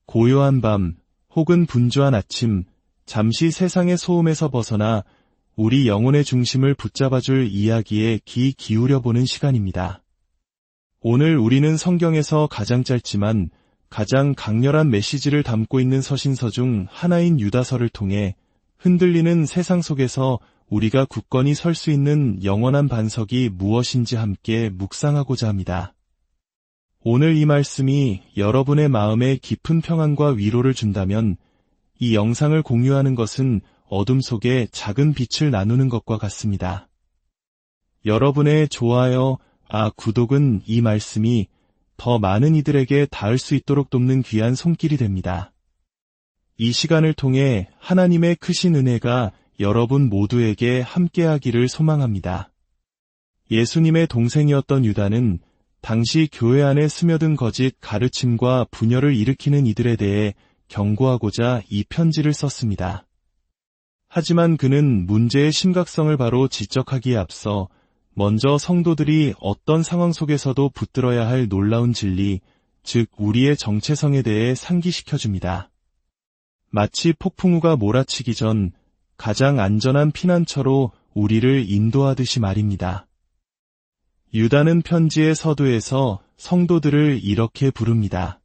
고요한 밤, 혹은 분주한 아침, 잠시 세상의 소음에서 벗어나 우리 영혼의 중심을 붙잡아줄 이야기에 귀 기울여보는 시간입니다. 오늘 우리는 성경에서 가장 짧지만 가장 강렬한 메시지를 담고 있는 서신서 중 하나인 유다서를 통해 흔들리는 세상 속에서 우리가 굳건히 설 수 있는 영원한 반석이 무엇인지 함께 묵상하고자 합니다. 오늘 이 말씀이 여러분의 마음에 깊은 평안과 위로를 준다면 이 영상을 공유하는 것은 어둠 속에 작은 빛을 나누는 것과 같습니다. 여러분의 좋아요, 구독은 이 말씀이 더 많은 이들에게 닿을 수 있도록 돕는 귀한 손길이 됩니다. 이 시간을 통해 하나님의 크신 은혜가 여러분 모두에게 함께하기를 소망합니다. 예수님의 동생이었던 유다는 당시 교회 안에 스며든 거짓 가르침과 분열을 일으키는 이들에 대해 경고하고자 이 편지를 썼습니다. 하지만 그는 문제의 심각성을 바로 지적하기에 앞서 먼저 성도들이 어떤 상황 속에서도 붙들어야 할 놀라운 진리, 즉 우리의 정체성에 대해 상기시켜줍니다. 마치 폭풍우가 몰아치기 전 가장 안전한 피난처로 우리를 인도하듯이 말입니다. 유다는 편지의 서두에서 성도들을 이렇게 부릅니다.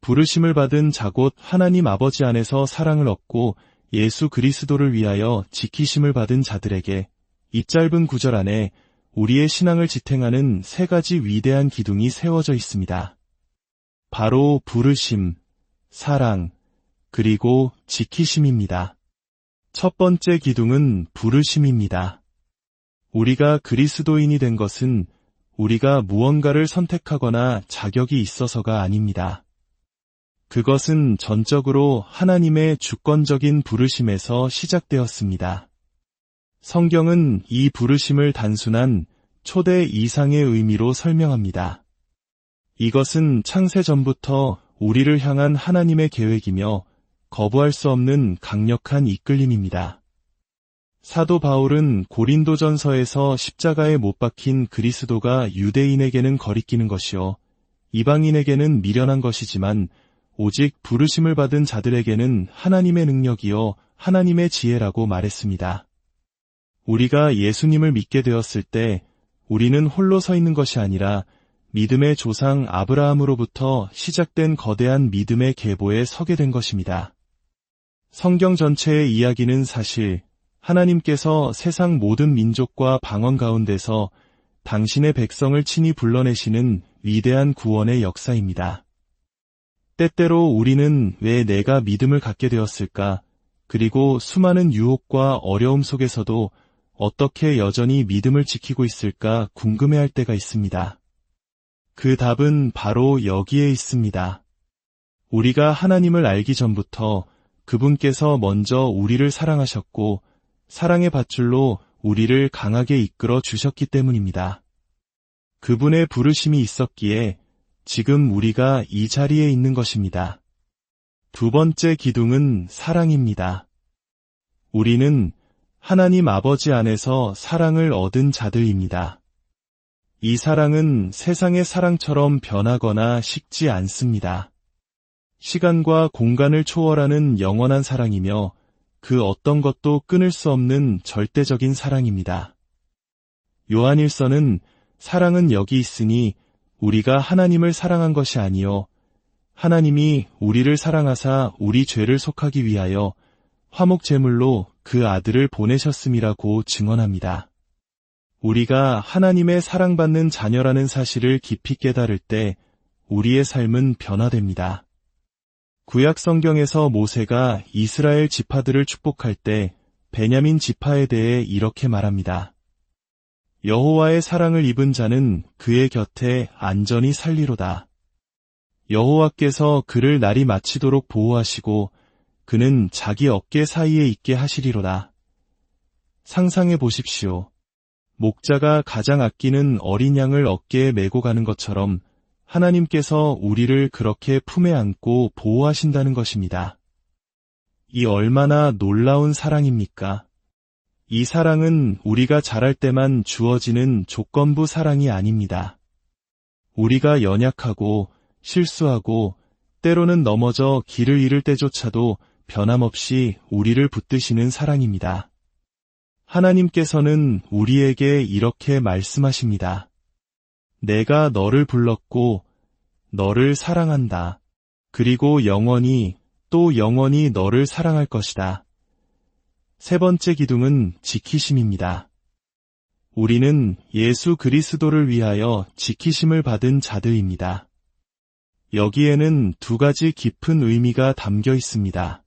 부르심을 받은 자곧 하나님 아버지 안에서 사랑을 얻고 예수 그리스도를 위하여 지키심을 받은 자들에게 이 짧은 구절 안에 우리의 신앙을 지탱하는 세 가지 위대한 기둥이 세워져 있습니다. 바로 부르심, 사랑, 그리고 지키심입니다. 첫 번째 기둥은 부르심입니다. 우리가 그리스도인이 된 것은 우리가 무언가를 선택하거나 자격이 있어서가 아닙니다. 그것은 전적으로 하나님의 주권적인 부르심에서 시작되었습니다. 성경은 이 부르심을 단순한 초대 이상의 의미로 설명합니다. 이것은 창세 전부터 우리를 향한 하나님의 계획이며 거부할 수 없는 강력한 이끌림입니다. 사도 바울은 고린도전서에서 십자가에 못 박힌 그리스도가 유대인에게는 거리끼는 것이요 이방인에게는 미련한 것이지만 오직 부르심을 받은 자들에게는 하나님의 능력이요 하나님의 지혜라고 말했습니다. 우리가 예수님을 믿게 되었을 때 우리는 홀로 서 있는 것이 아니라 믿음의 조상 아브라함으로부터 시작된 거대한 믿음의 계보에 서게 된 것입니다. 성경 전체의 이야기는 사실 하나님께서 세상 모든 민족과 방언 가운데서 당신의 백성을 친히 불러내시는 위대한 구원의 역사입니다. 때때로 우리는 왜 내가 믿음을 갖게 되었을까? 그리고 수많은 유혹과 어려움 속에서도 어떻게 여전히 믿음을 지키고 있을까 궁금해할 때가 있습니다. 그 답은 바로 여기에 있습니다. 우리가 하나님을 알기 전부터 그분께서 먼저 우리를 사랑하셨고 사랑의 밧줄로 우리를 강하게 이끌어 주셨기 때문입니다. 그분의 부르심이 있었기에 지금 우리가 이 자리에 있는 것입니다. 두 번째 기둥은 사랑입니다. 우리는 하나님 아버지 안에서 사랑을 얻은 자들입니다. 이 사랑은 세상의 사랑처럼 변하거나 식지 않습니다. 시간과 공간을 초월하는 영원한 사랑이며 그 어떤 것도 끊을 수 없는 절대적인 사랑입니다. 요한일서는 사랑은 여기 있으니 우리가 하나님을 사랑한 것이 아니요 하나님이 우리를 사랑하사 우리 죄를 속하기 위하여 화목 제물로 그 아들을 보내셨음이라고 증언합니다. 우리가 하나님의 사랑받는 자녀라는 사실을 깊이 깨달을 때 우리의 삶은 변화됩니다. 구약 성경에서 모세가 이스라엘 지파들을 축복할 때 베냐민 지파에 대해 이렇게 말합니다. 여호와의 사랑을 입은 자는 그의 곁에 안전히 살리로다. 여호와께서 그를 날이 마치도록 보호하시고 그는 자기 어깨 사이에 있게 하시리로다. 상상해 보십시오. 목자가 가장 아끼는 어린 양을 어깨에 메고 가는 것처럼 하나님께서 우리를 그렇게 품에 안고 보호하신다는 것입니다. 이 얼마나 놀라운 사랑입니까? 이 사랑은 우리가 자랄 때만 주어지는 조건부 사랑이 아닙니다. 우리가 연약하고 실수하고 때로는 넘어져 길을 잃을 때조차도 변함없이 우리를 붙드시는 사랑입니다. 하나님께서는 우리에게 이렇게 말씀하십니다. 내가 너를 불렀고 너를 사랑한다. 그리고 영원히 또 영원히 너를 사랑할 것이다. 세 번째 기둥은 지키심입니다. 우리는 예수 그리스도를 위하여 지키심을 받은 자들입니다. 여기에는 두 가지 깊은 의미가 담겨 있습니다.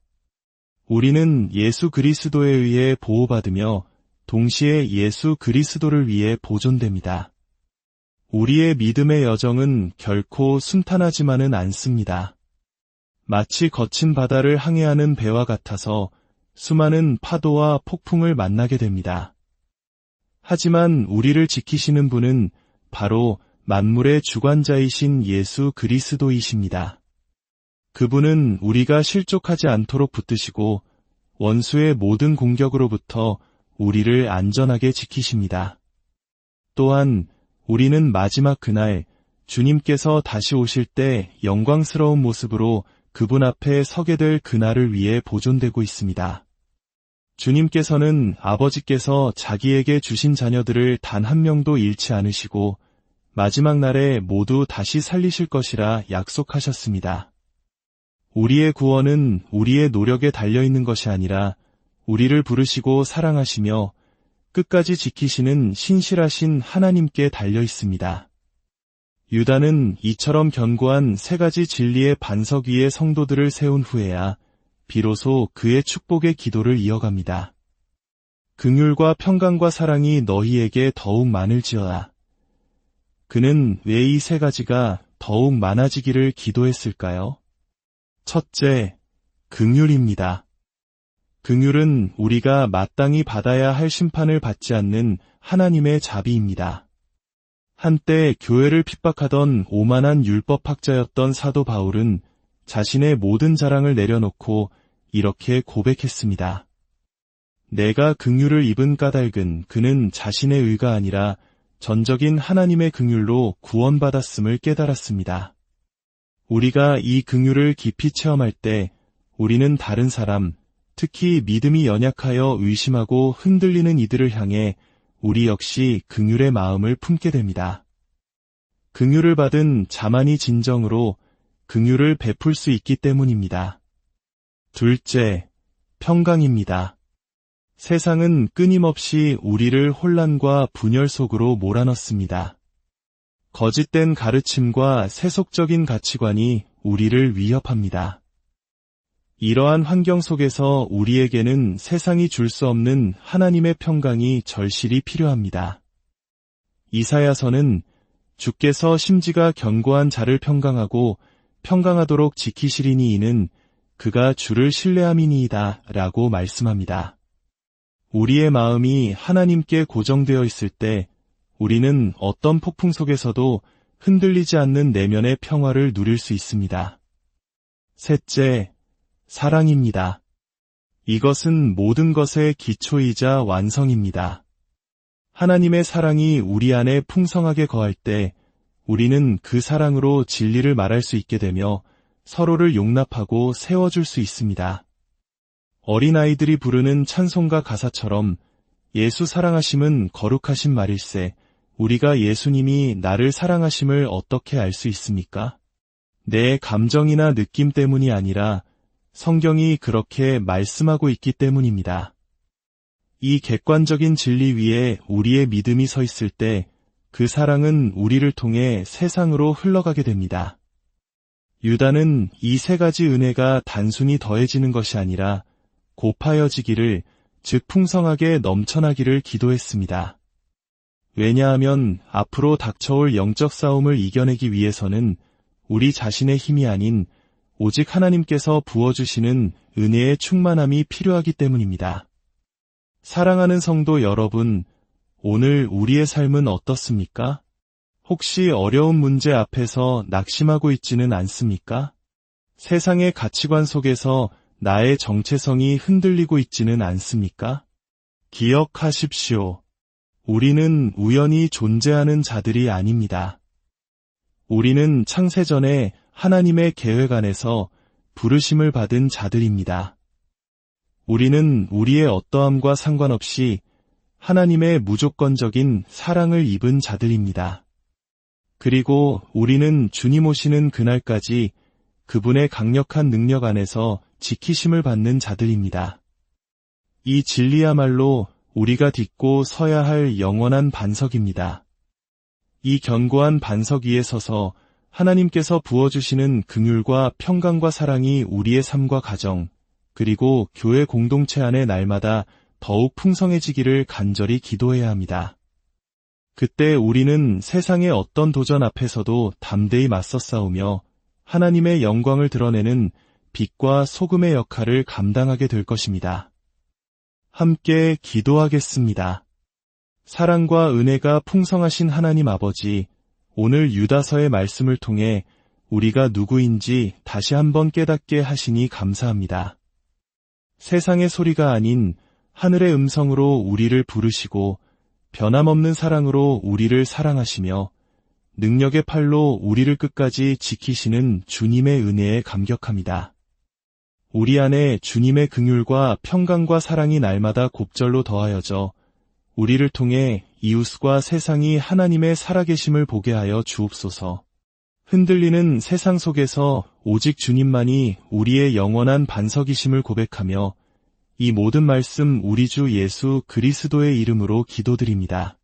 우리는 예수 그리스도에 의해 보호받으며 동시에 예수 그리스도를 위해 보존됩니다. 우리의 믿음의 여정은 결코 순탄하지만은 않습니다. 마치 거친 바다를 항해하는 배와 같아서 수많은 파도와 폭풍을 만나게 됩니다. 하지만 우리를 지키시는 분은 바로 만물의 주관자이신 예수 그리스도이십니다. 그분은 우리가 실족하지 않도록 붙드시고 원수의 모든 공격으로부터 우리를 안전하게 지키십니다. 또한 우리는 마지막 그날 주님께서 다시 오실 때 영광스러운 모습으로 그분 앞에 서게 될 그날을 위해 보존되고 있습니다. 주님께서는 아버지께서 자기에게 주신 자녀들을 단 한 명도 잃지 않으시고 마지막 날에 모두 다시 살리실 것이라 약속하셨습니다. 우리의 구원은 우리의 노력에 달려있는 것이 아니라 우리를 부르시고 사랑하시며 끝까지 지키시는 신실하신 하나님께 달려있습니다. 유다는 이처럼 견고한 세 가지 진리의 반석 위에 성도들을 세운 후에야 비로소 그의 축복의 기도를 이어갑니다. 긍휼과 평강과 사랑이 너희에게 더욱 많을지어다. 그는 왜 이 세 가지가 더욱 많아지기를 기도했을까요? 첫째, 긍휼입니다. 긍휼은 우리가 마땅히 받아야 할 심판을 받지 않는 하나님의 자비입니다. 한때 교회를 핍박하던 오만한 율법학자였던 사도 바울은 자신의 모든 자랑을 내려놓고 이렇게 고백했습니다. 내가 긍휼을 입은 까닭은 그는 자신의 의가 아니라 전적인 하나님의 긍휼로 구원받았음을 깨달았습니다. 우리가 이 긍휼을 깊이 체험할 때 우리는 다른 사람, 특히 믿음이 연약하여 의심하고 흔들리는 이들을 향해 우리 역시 긍휼의 마음을 품게 됩니다. 긍휼을 받은 자만이 진정으로 긍휼을 베풀 수 있기 때문입니다. 둘째, 평강입니다. 세상은 끊임없이 우리를 혼란과 분열 속으로 몰아넣습니다. 거짓된 가르침과 세속적인 가치관이 우리를 위협합니다. 이러한 환경 속에서 우리에게는 세상이 줄 수 없는 하나님의 평강이 절실히 필요합니다. 이사야서는 주께서 심지가 견고한 자를 평강하고 평강하도록 지키시리니 이는 그가 주를 신뢰함이니이다 라고 말씀합니다. 우리의 마음이 하나님께 고정되어 있을 때 우리는 어떤 폭풍 속에서도 흔들리지 않는 내면의 평화를 누릴 수 있습니다. 셋째, 사랑입니다. 이것은 모든 것의 기초이자 완성입니다. 하나님의 사랑이 우리 안에 풍성하게 거할 때 우리는 그 사랑으로 진리를 말할 수 있게 되며 서로를 용납하고 세워줄 수 있습니다. 어린아이들이 부르는 찬송가 가사처럼 예수 사랑하심은 거룩하신 말일세 우리가 예수님이 나를 사랑하심을 어떻게 알 수 있습니까? 내 감정이나 느낌 때문이 아니라 성경이 그렇게 말씀하고 있기 때문입니다. 이 객관적인 진리 위에 우리의 믿음이 서 있을 때 그 사랑은 우리를 통해 세상으로 흘러가게 됩니다. 유다는 이 세 가지 은혜가 단순히 더해지는 것이 아니라 곱하여지기를, 즉 풍성하게 넘쳐나기를 기도했습니다. 왜냐하면 앞으로 닥쳐올 영적 싸움을 이겨내기 위해서는 우리 자신의 힘이 아닌 오직 하나님께서 부어주시는 은혜의 충만함이 필요하기 때문입니다. 사랑하는 성도 여러분, 오늘 우리의 삶은 어떻습니까? 혹시 어려운 문제 앞에서 낙심하고 있지는 않습니까? 세상의 가치관 속에서 나의 정체성이 흔들리고 있지는 않습니까? 기억하십시오. 우리는 우연히 존재하는 자들이 아닙니다. 우리는 창세전에 하나님의 계획 안에서 부르심을 받은 자들입니다. 우리는 우리의 어떠함과 상관없이 하나님의 무조건적인 사랑을 입은 자들입니다. 그리고 우리는 주님 오시는 그날까지 그분의 강력한 능력 안에서 지키심을 받는 자들입니다. 이 진리야말로 우리가 딛고 서야 할 영원한 반석입니다. 이 견고한 반석 위에 서서 하나님께서 부어주시는 긍휼과 평강과 사랑이 우리의 삶과 가정, 그리고 교회 공동체 안에 날마다 더욱 풍성해지기를 간절히 기도해야 합니다. 그때 우리는 세상의 어떤 도전 앞에서도 담대히 맞서 싸우며 하나님의 영광을 드러내는 빛과 소금의 역할을 감당하게 될 것입니다. 함께 기도하겠습니다. 사랑과 은혜가 풍성하신 하나님 아버지, 오늘 유다서의 말씀을 통해 우리가 누구인지 다시 한번 깨닫게 하시니 감사합니다. 세상의 소리가 아닌 하늘의 음성으로 우리를 부르시고 변함없는 사랑으로 우리를 사랑하시며 능력의 팔로 우리를 끝까지 지키시는 주님의 은혜에 감격합니다. 우리 안에 주님의 긍휼과 평강과 사랑이 날마다 곱절로 더하여져 우리를 통해 이웃과 세상이 하나님의 살아계심을 보게 하여 주옵소서. 흔들리는 세상 속에서 오직 주님만이 우리의 영원한 반석이심을 고백하며 이 모든 말씀 우리 주 예수 그리스도의 이름으로 기도드립니다.